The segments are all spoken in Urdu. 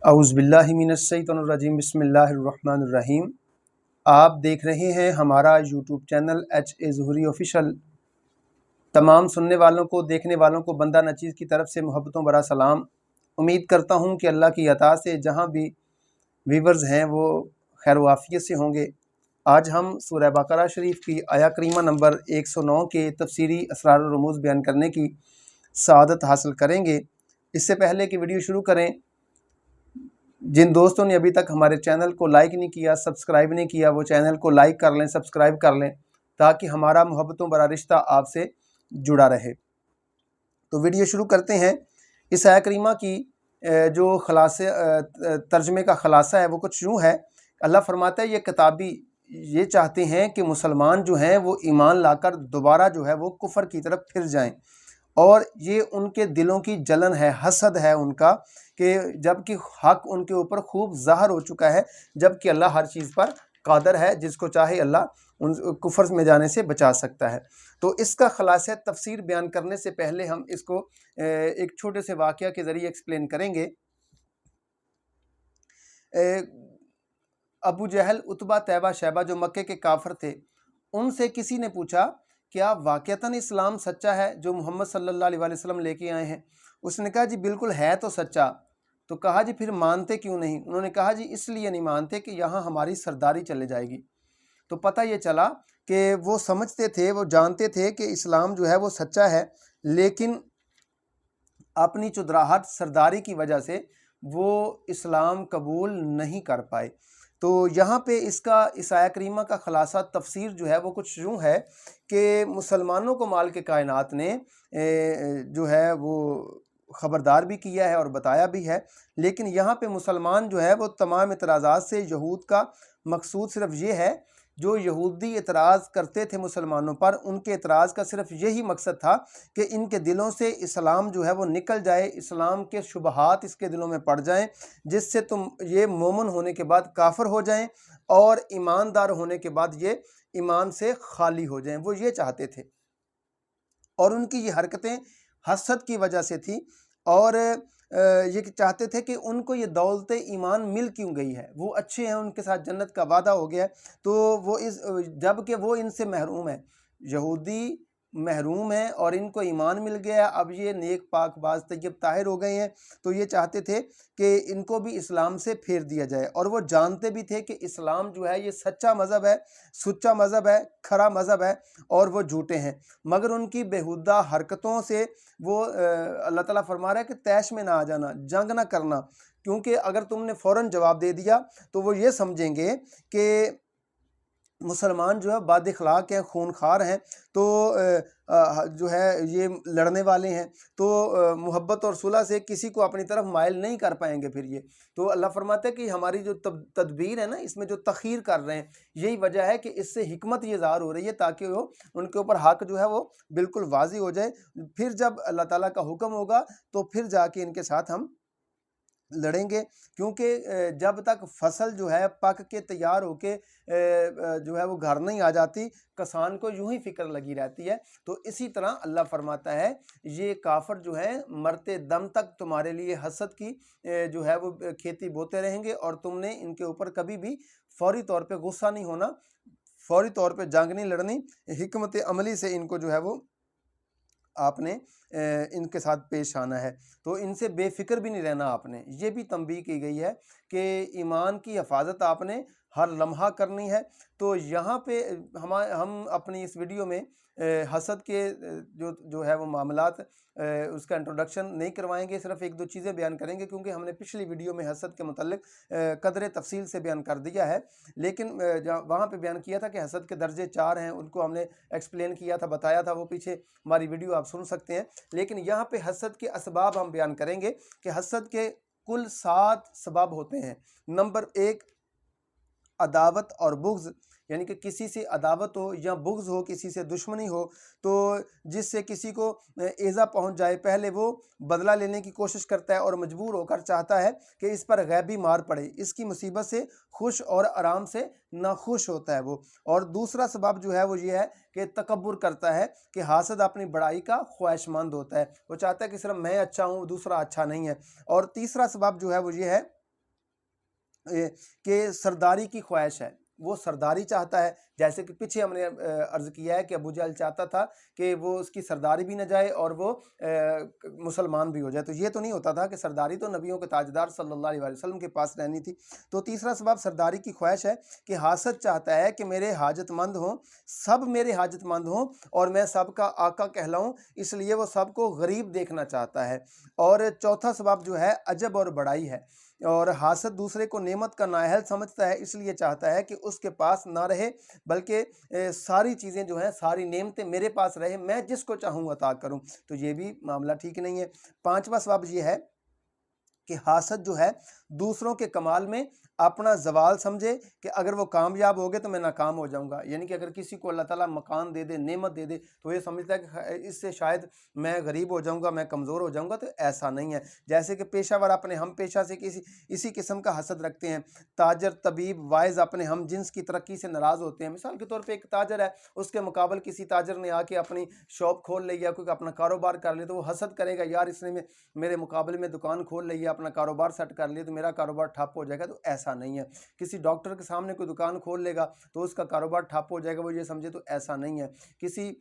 اعوذ باللہ من الشیطان الرجیم بسم اللہ الرحمن الرحیم۔ آپ دیکھ رہے ہیں ہمارا یوٹیوب چینل HA ظہوری آفیشل۔ تمام سننے والوں کو، دیکھنے والوں کو بندہ نچیز کی طرف سے محبتوں برا سلام۔ امید کرتا ہوں کہ اللہ کی عطا سے جہاں بھی ویورز ہیں وہ خیر و عافیت سے ہوں گے۔ آج ہم سورہ بقرہ شریف کی آیہ کریمہ نمبر 109 کے تفسیری اسرار و رموز بیان کرنے کی سعادت حاصل کریں گے۔ اس سے پہلے کہ ویڈیو شروع کریں، جن دوستوں نے ابھی تک ہمارے چینل کو لائک نہیں کیا، سبسکرائب نہیں کیا، وہ چینل کو لائک کر لیں، سبسکرائب کر لیں تاکہ ہمارا محبتوں بڑا رشتہ آپ سے جڑا رہے۔ تو ویڈیو شروع کرتے ہیں۔ اس آیہ کریمہ کی جو ترجمے کا خلاصہ ہے وہ کچھ یوں ہے۔ اللہ فرماتا ہے یہ کتابی یہ چاہتے ہیں کہ مسلمان جو ہیں وہ ایمان لا کر دوبارہ جو ہے وہ کفر کی طرف پھر جائیں، اور یہ ان کے دلوں کی جلن ہے، حسد ہے ان کا، کہ جب کہ حق ان کے اوپر خوب ظاہر ہو چکا ہے، جب کہ اللہ ہر چیز پر قادر ہے، جس کو چاہے اللہ ان کفر میں جانے سے بچا سکتا ہے۔ تو اس کا خلاصہ تفسیر بیان کرنے سے پہلے ہم اس کو ایک چھوٹے سے واقعہ کے ذریعے ایکسپلین کریں گے۔ ابو جہل، عتبہ، طیبہ، شیبہ جو مکے کے کافر تھے، ان سے کسی نے پوچھا کیا واقعتاً اسلام سچا ہے جو محمد صلی اللہ علیہ وسلم لے کے آئے ہیں؟ اس نے کہا جی بالکل ہے تو سچا۔ تو کہا جی پھر مانتے کیوں نہیں؟ انہوں نے کہا جی اس لیے نہیں مانتے کہ یہاں ہماری سرداری چلے جائے گی۔ تو پتہ یہ چلا کہ وہ سمجھتے تھے، وہ جانتے تھے کہ اسلام جو ہے وہ سچا ہے، لیکن اپنی چدراہٹ، سرداری کی وجہ سے وہ اسلام قبول نہیں کر پائے۔ تو یہاں پہ اس آیہ کریمہ کا خلاصہ تفسیر جو ہے وہ کچھ یوں ہے کہ مسلمانوں کو مالک کائنات نے جو ہے وہ خبردار بھی کیا ہے اور بتایا بھی ہے، لیکن یہاں پہ مسلمان جو ہے وہ تمام اعتراضات سے، یہود کا مقصود صرف یہ ہے، جو یہودی اعتراض کرتے تھے مسلمانوں پر، ان کے اعتراض کا صرف یہی مقصد تھا کہ ان کے دلوں سے اسلام جو ہے وہ نکل جائے، اسلام کے شبہات اس کے دلوں میں پڑ جائیں، جس سے تم یہ مومن ہونے کے بعد کافر ہو جائیں اور ایماندار ہونے کے بعد یہ ایمان سے خالی ہو جائیں۔ وہ یہ چاہتے تھے، اور ان کی یہ حرکتیں حسد کی وجہ سے تھی، اور یہ چاہتے تھے کہ ان کو یہ دولت ایمان مل کیوں گئی ہے، وہ اچھے ہیں، ان کے ساتھ جنت کا وعدہ ہو گیا ہے، تو وہ جب کہ وہ ان سے محروم ہے، یہودی محروم ہیں اور ان کو ایمان مل گیا، اب یہ نیک پاک باز طیب طاہر ہو گئے ہیں، تو یہ چاہتے تھے کہ ان کو بھی اسلام سے پھیر دیا جائے، اور وہ جانتے بھی تھے کہ اسلام جو ہے یہ سچا مذہب ہے، سچا مذہب ہے، کھرا مذہب ہے، اور وہ جھوٹے ہیں، مگر ان کی بیہودہ حرکتوں سے وہ اللہ تعالیٰ فرما رہا ہے کہ طیش میں نہ آ جانا، جنگ نہ کرنا، کیونکہ اگر تم نے فوراً جواب دے دیا تو وہ یہ سمجھیں گے کہ مسلمان جو ہے بد اخلاق ہیں، خون خوار ہیں، تو جو ہے یہ لڑنے والے ہیں، تو محبت اور صلح سے کسی کو اپنی طرف مائل نہیں کر پائیں گے پھر یہ۔ تو اللہ فرماتا ہے کہ ہماری جو تدبیر ہے نا، اس میں جو تخیر کر رہے ہیں، یہی وجہ ہے کہ اس سے حکمت یہ ظاہر ہو رہی ہے تاکہ وہ ان کے اوپر حق جو ہے وہ بالکل واضح ہو جائے۔ پھر جب اللہ تعالیٰ کا حکم ہوگا تو پھر جا کے ان کے ساتھ ہم لڑیں گے، کیونکہ جب تک فصل جو ہے پک کے تیار ہو کے جو ہے وہ گھر نہیں آ جاتی، کسان کو یوں ہی فکر لگی رہتی ہے۔ تو اسی طرح اللہ فرماتا ہے یہ کافر جو ہے مرتے دم تک تمہارے لیے حسد کی جو ہے وہ کھیتی بوتے رہیں گے، اور تم نے ان کے اوپر کبھی بھی فوری طور پہ غصہ نہیں ہونا، فوری طور پہ جنگ نہیں لڑنی، حکمت عملی سے ان کو جو ہے وہ آپ نے ان کے ساتھ پیش آنا ہے۔ تو ان سے بے فکر بھی نہیں رہنا آپ نے، یہ بھی تنبیہ کی گئی ہے کہ ایمان کی حفاظت آپ نے ہر لمحہ کرنی ہے۔ تو یہاں پہ ہم اپنی اس ویڈیو میں حسد کے جو ہے وہ معاملات اس کا انٹروڈکشن نہیں کروائیں گے، صرف ایک دو چیزیں بیان کریں گے، کیونکہ ہم نے پچھلی ویڈیو میں حسد کے متعلق قدر تفصیل سے بیان کر دیا ہے، لیکن وہاں پہ بیان کیا تھا کہ حسد کے درجے 4 ہیں، ان کو ہم نے ایکسپلین کیا تھا، بتایا تھا، وہ پیچھے ہماری ویڈیو آپ سن سکتے ہیں۔ لیکن یہاں پہ حسد کے اسباب ہم بیان کریں گے کہ حسد کے کل 7 سبب ہوتے ہیں۔ نمبر 1 عداوت اور بغض، یعنی کہ کسی سے عداوت ہو یا بغض ہو، کسی سے دشمنی ہو، تو جس سے کسی کو ایذا پہنچ جائے، پہلے وہ بدلہ لینے کی کوشش کرتا ہے اور مجبور ہو کر چاہتا ہے کہ اس پر غیبی مار پڑے، اس کی مصیبت سے خوش اور آرام سے ناخوش ہوتا ہے وہ۔ اور دوسرا سبب جو ہے وہ یہ ہے کہ تکبر کرتا ہے، کہ حاسد اپنی بڑائی کا خواہش مند ہوتا ہے، وہ چاہتا ہے کہ صرف میں اچھا ہوں، دوسرا اچھا نہیں ہے۔ اور تیسرا سبب جو ہے وہ یہ ہے کہ سرداری کی خواہش ہے، وہ سرداری چاہتا ہے، جیسے کہ پیچھے ہم نے عرض کیا ہے کہ ابو جہل چاہتا تھا کہ وہ اس کی سرداری بھی نہ جائے اور وہ مسلمان بھی ہو جائے۔ تو یہ تو نہیں ہوتا تھا کہ سرداری تو نبیوں کے تاجدار صلی اللہ علیہ وسلم کے پاس رہنی تھی۔ تو تیسرا سبب سرداری کی خواہش ہے کہ حاسد چاہتا ہے کہ میرے حاجت مند ہوں، سب میرے حاجت مند ہوں اور میں سب کا آقا کہلاؤں، اس لیے وہ سب کو غریب دیکھنا چاہتا ہے۔ اور چوتھا سبب جو ہے عجب اور بڑائی ہے، اور حاسد دوسرے کو نعمت کا نااہل سمجھتا ہے، اس لیے چاہتا ہے کہ اس کے پاس نہ رہے، بلکہ ساری چیزیں جو ہیں، ساری نعمتیں میرے پاس رہے، میں جس کو چاہوں عطا کروں۔ تو یہ بھی معاملہ ٹھیک نہیں ہے۔ پانچواں سبب یہ ہے کہ حاسد جو ہے دوسروں کے کمال میں اپنا زوال سمجھے کہ اگر وہ کامیاب ہو گئے تو میں ناکام ہو جاؤں گا، یعنی کہ اگر کسی کو اللہ تعالیٰ مکان دے دے، نعمت دے دے، تو یہ سمجھتا ہے کہ اس سے شاید میں غریب ہو جاؤں گا، میں کمزور ہو جاؤں گا۔ تو ایسا نہیں ہے۔ جیسے کہ پیشہ ور اپنے ہم پیشہ سے اسی قسم کا حسد رکھتے ہیں۔ تاجر، طبیب، واعظ اپنے ہم جنس کی ترقی سے ناراض ہوتے ہیں۔ مثال کے طور پہ ایک تاجر ہے، اس کے مقابل کسی تاجر نے آ کے اپنی شاپ کھول لی یا کوئی اپنا کاروبار کر لے، تو وہ حسد کرے گا، یار اس نے میرے مقابلے میں دکان کھول لی ہے، اپنا کاروبار سیٹ کر لیا، تو میرا کاروبار ٹھپ ہو جائے گا۔ تو ایسا نہیں ہے۔ کسی ڈاکٹر کے سامنے کوئی دکان کھول لے گا تو اس کا کاروبار ٹھپ ہو جائے گا، وہ یہ سمجھے، تو ایسا نہیں ہے۔ کسی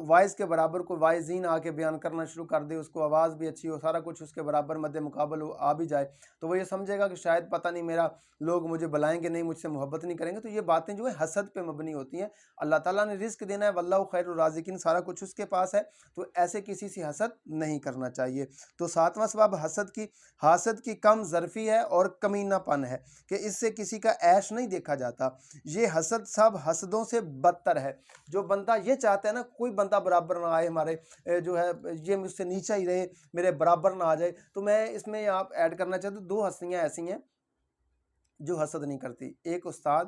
وائز کے برابر کوئی وائزین آ کے بیان کرنا شروع کر دے، اس کو آواز بھی اچھی ہو، سارا کچھ اس کے برابر مد مقابل ہو، آ بھی جائے، تو وہ یہ سمجھے گا کہ شاید پتہ نہیں میرا لوگ مجھے بلائیں گے نہیں، مجھ سے محبت نہیں کریں گے۔ تو یہ باتیں جو ہیں حسد پہ مبنی ہوتی ہیں۔ اللہ تعالیٰ نے رزق دینا ہے، واللہ خیر الرازقین، سارا کچھ اس کے پاس ہے، تو ایسے کسی سے حسد نہیں کرنا چاہیے۔ تو ساتواں سبب حاسد کی کم ظرفی ہے اور کمینہ پن ہے کہ اس سے کسی کا عیش نہیں دیکھا جاتا۔ یہ حسد سب حسدوں سے بدتر ہے۔ جو بندہ یہ چاہتا ہے نا، کوئی بندہ برابر نہ آئے ہمارے، جو ہے یہ مجھ سے نیچا ہی رہے، میرے برابر نہ آ جائے، تو میں اس میں آپ ایڈ کرنا چاہتا ہوں، دو ہستیاں ایسی ہیں جو حسد نہیں کرتی، ایک استاد،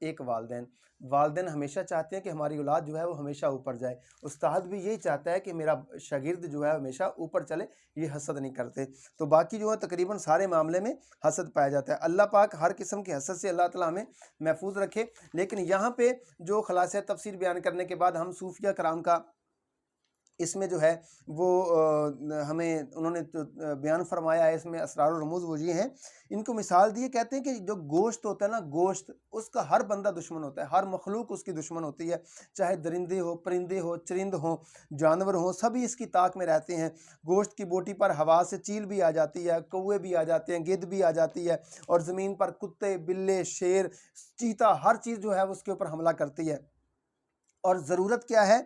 ایک والدین۔ والدین ہمیشہ چاہتے ہیں کہ ہماری اولاد جو ہے وہ ہمیشہ اوپر جائے، استاد بھی یہی چاہتا ہے کہ میرا شاگرد جو ہے ہمیشہ اوپر چلے، یہ حسد نہیں کرتے۔ تو باقی جو ہے تقریباً سارے معاملے میں حسد پایا جاتا ہے۔ اللہ پاک ہر قسم کے حسد سے اللہ تعالیٰ ہمیں محفوظ رکھے۔ لیکن یہاں پہ جو خلاصہ تفسیر بیان کرنے کے بعد ہم صوفیہ کرام کا اس میں جو ہے وہ ہمیں انہوں نے بیان فرمایا ہے، اس میں اسرار و رموز وہ یہ ہیں، ان کو مثال دیے، کہتے ہیں کہ جو گوشت ہوتا ہے نا، گوشت، اس کا ہر بندہ دشمن ہوتا ہے، ہر مخلوق اس کی دشمن ہوتی ہے، چاہے درندے ہو، پرندے ہو، چرند ہوں، جانور ہوں، سبھی اس کی طاق میں رہتے ہیں۔ گوشت کی بوٹی پر ہوا سے چیل بھی آ جاتی ہے، کوے بھی آ جاتے ہیں، گدھ بھی آ جاتی ہے، اور زمین پر کتے، بلے، شیر، چیتا، ہر چیز جو ہے اس کے اوپر حملہ کرتی ہے۔ اور ضرورت کیا ہے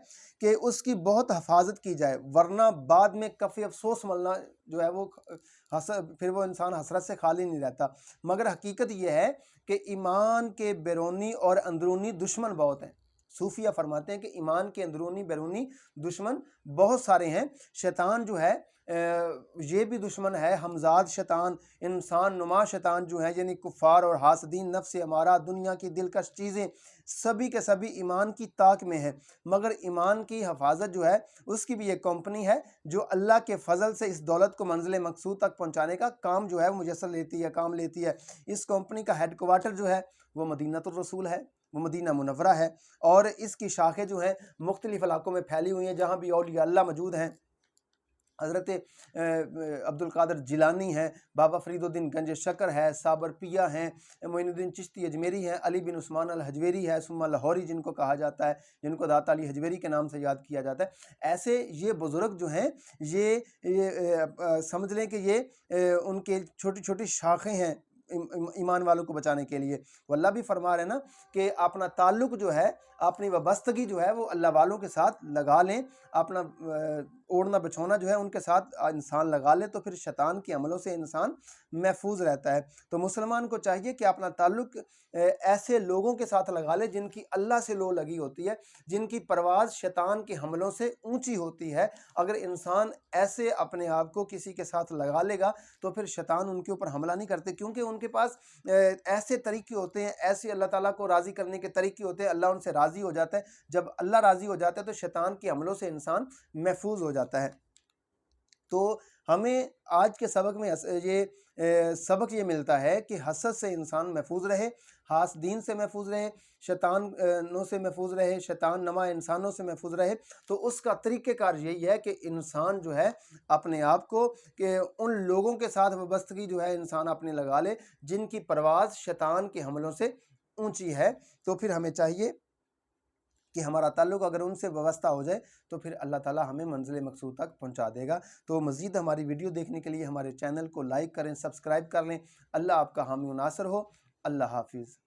کہ اس کی بہت حفاظت کی جائے، ورنہ بعد میں کفی افسوس ملنا جو ہے وہ پھر وہ انسان حسرت سے خالی نہیں رہتا۔ مگر حقیقت یہ ہے کہ ایمان کے بیرونی اور اندرونی دشمن بہت ہیں۔ صوفیہ فرماتے ہیں کہ ایمان کے اندرونی بیرونی دشمن بہت سارے ہیں۔ شیطان جو ہے یہ بھی دشمن ہے، ہمزاد شیطان، انسان نما شیطان جو ہیں، یعنی کفار اور حاسدین، نفس امارہ، دنیا کی دلکش چیزیں، سبھی کے سبھی ایمان کی طاق میں ہیں۔ مگر ایمان کی حفاظت جو ہے اس کی بھی ایک کمپنی ہے جو اللہ کے فضل سے اس دولت کو منزل مقصود تک پہنچانے کا کام جو ہے وہ میسر لیتی ہے، کام لیتی ہے۔ اس کمپنی کا ہیڈ کوارٹر جو ہے وہ مدینہ الرسول ہے، وہ مدینہ منورہ ہے، اور اس کی شاخیں جو ہیں مختلف علاقوں میں پھیلی ہوئی ہیں، جہاں بھی اولیاء اللہ موجود ہیں۔ حضرت عبد القادر جیلانی ہے، بابا فرید الدین گنج شکر ہے، صابر پیا ہیں، معین الدین چشتی اجمیری ہیں، علی بن عثمان الحجویری ہے، ثم لاہوری جن کو کہا جاتا ہے، جن کو داتا علی حجویری کے نام سے یاد کیا جاتا ہے۔ ایسے یہ بزرگ جو ہیں، یہ سمجھ لیں کہ یہ ان کے چھوٹی چھوٹی شاخیں ہیں ایمان والوں کو بچانے کے لیے۔ وہ اللہ بھی فرما رہے ہیں نا کہ اپنا تعلق جو ہے، اپنی وابستگی جو ہے وہ اللہ والوں کے ساتھ لگا لیں، اپنا اوڑھنا بچھونا جو ہے ان کے ساتھ انسان لگا لے، تو پھر شیطان کے عملوں سے انسان محفوظ رہتا ہے۔ تو مسلمان کو چاہیے کہ اپنا تعلق ایسے لوگوں کے ساتھ لگا لے جن کی اللہ سے لو لگی ہوتی ہے، جن کی پرواز شیطان کے حملوں سے اونچی ہوتی ہے۔ اگر انسان ایسے اپنے آپ کو کسی کے ساتھ لگا لے گا تو پھر شیطان ان کے اوپر حملہ نہیں کرتے، کیونکہ ان کے پاس ایسے طریقے ہوتے ہیں، ایسے اللہ تعالیٰ کو راضی کرنے کے طریقے ہوتے ہیں، اللہ ان سے راضی ہو جاتا ہے۔ جب اللہ راضی ہو جاتا ہے تو شیطان کے حملوں سے انسان محفوظ ہو جاتا ہے۔ تو ہمیں آج کے سبق میں سبق یہ ملتا ہے کہ حسد سے انسان محفوظ رہے، حاسدین سے محفوظ رہے، شیطانوں سے محفوظ رہے، شیطان نما انسانوں سے محفوظ رہے۔ تو اس کا طریقہ کار یہی ہے کہ انسان جو ہے اپنے آپ کو کہ ان لوگوں کے ساتھ وابستگی جو ہے انسان اپنے لگا لے جن کی پرواز شیطان کے حملوں سے اونچی ہے۔ تو پھر ہمیں چاہیے کہ ہمارا تعلق اگر ان سے وابستہ ہو جائے تو پھر اللہ تعالیٰ ہمیں منزل مقصود تک پہنچا دے گا۔ تو مزید ہماری ویڈیو دیکھنے کے لیے ہمارے چینل کو لائک کریں، سبسکرائب کر لیں۔ اللہ آپ کا حامی و ناصر ہو۔ اللہ حافظ۔